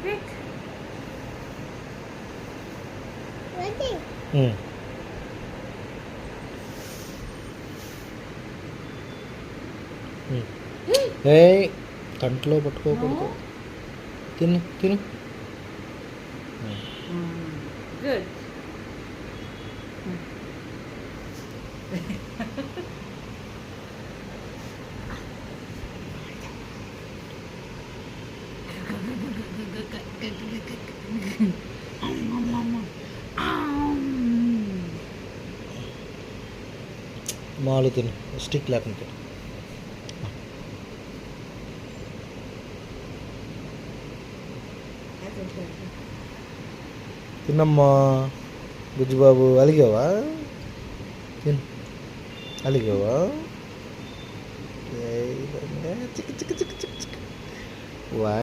Quick. ఏ కంట్లో పట్టుకోకూడదు. తిను తిను. Good. మాలు తిను, స్టిక్ లేకుండా తిను. తిన్నమ్మా బుజ్జిబాబు. అలిగావా? తిను. అలిగావా? చిక్ చిక్ చిక్ చిక్ చిక్. వా